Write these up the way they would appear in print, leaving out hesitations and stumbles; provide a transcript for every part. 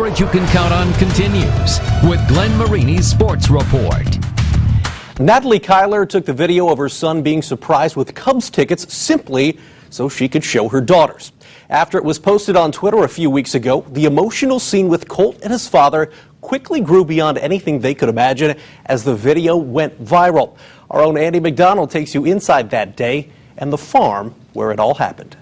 coverage you can count on continues with Glenn Marini's Sports Report. Natalie Kyler took the video of her son being surprised with Cubs tickets simply so she could show her daughters. After it was posted on Twitter a few weeks ago, the emotional scene with Colt and his father quickly grew beyond anything they could imagine as the video went viral. Our own Andy McDonald takes you inside that day and the farm where it all happened.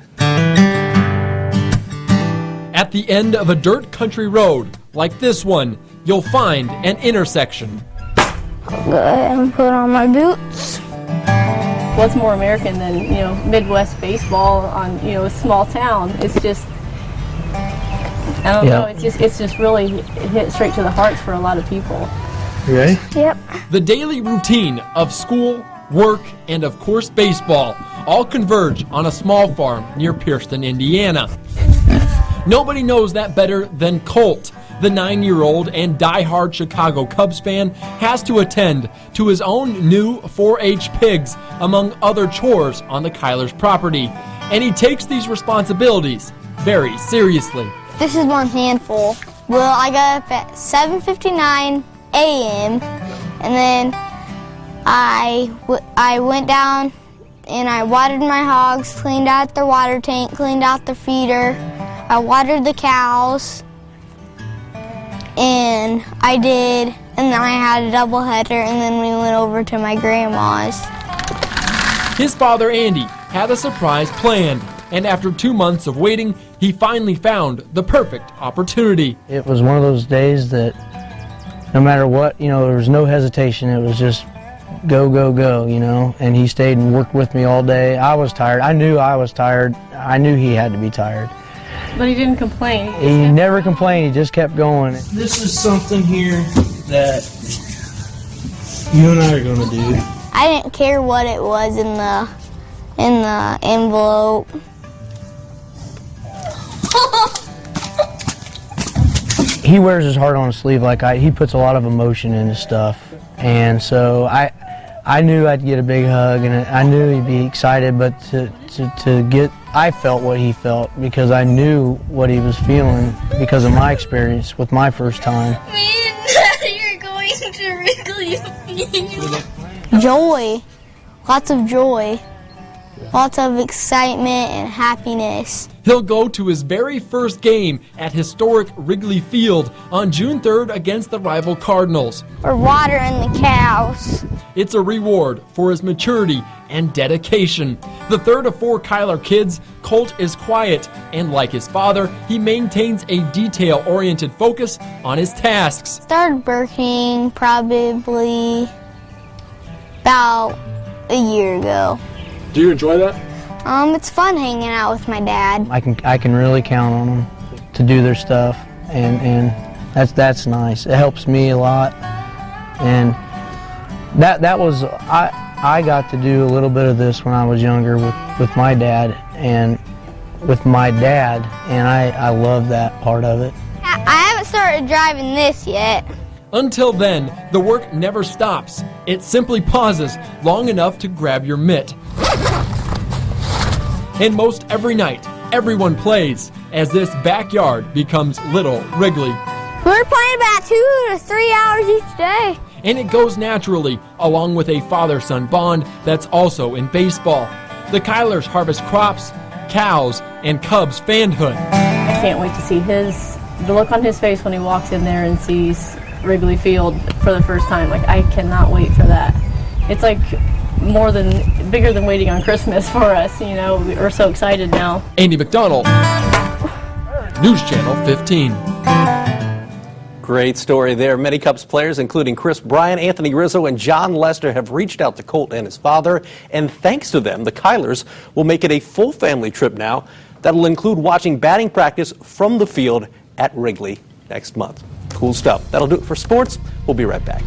At the end of a dirt country road like this one, you'll find an intersection. I'll go ahead and put on my boots. What's more American than, Midwest baseball on, a small town? It's just, I don't know, it's just really hit straight to the hearts for a lot of people. You ready? Yep. The daily routine of school, work, and of course baseball all converge on a small farm near Pierceton, Indiana. Nobody knows that better than Colt. The 9-year-old and die-hard Chicago Cubs fan has to attend to his own new 4-H pigs, among other chores on the Kyler's property. And he takes these responsibilities very seriously. This is one handful. Well, I got up at 7:59 a.m. and then I went down and I watered my hogs, cleaned out their water tank, cleaned out their feeder. I watered the cows. And then I had a doubleheader, and then we went over to my grandma's. His father, Andy, had a surprise planned, and after 2 months of waiting, he finally found the perfect opportunity. It was one of those days that no matter what, there was no hesitation. It was just go, go, go, and he stayed and worked with me all day. I was tired. I knew I was tired. I knew he had to be tired. But he didn't complain. He never complained. He just kept going. This is something here that you and I are going to do. I didn't care what it was in the envelope. He wears his heart on his sleeve. He puts a lot of emotion into stuff, and so I knew I'd get a big hug, and I knew he'd be excited. But I felt what he felt because I knew what he was feeling because of my experience with my first time. Me and Daddy are going to Wrigley Field. Joy, lots of joy, lots of excitement and happiness. He'll go to his very first game at historic Wrigley Field on June 3rd against the rival Cardinals. We're watering the cows. It's a reward for his maturity and dedication. The third of 4 Kyler kids, Colt is quiet, and like his father, he maintains a detail-oriented focus on his tasks. Started working probably about a year ago. Do you enjoy that? It's fun hanging out with my dad. I can really count on them to do their stuff, and that's nice. It helps me a lot, and that was I got to do a little bit of this when I was younger with my dad and I love that part of it. I haven't started driving this yet. Until then, the work never stops. It simply pauses long enough to grab your mitt. And most every night, everyone plays as this backyard becomes Little Wrigley. We're playing about 2 to 3 hours each day. And it goes naturally, along with a father-son bond that's also in baseball. The Kylers harvest crops, cows, and Cubs fanhood. I can't wait to see the look on his face when he walks in there and sees Wrigley Field for the first time. I cannot wait for that. It's bigger than waiting on Christmas for us, We're so excited now. Andy McDonald, News Channel 15. Great story there. Many Cubs players, including Chris Bryant, Anthony Rizzo, and John Lester, have reached out to Colt and his father. And thanks to them, the Kylers will make it a full family trip now that'll include watching batting practice from the field at Wrigley next month. Cool stuff. That'll do it for sports. We'll be right back.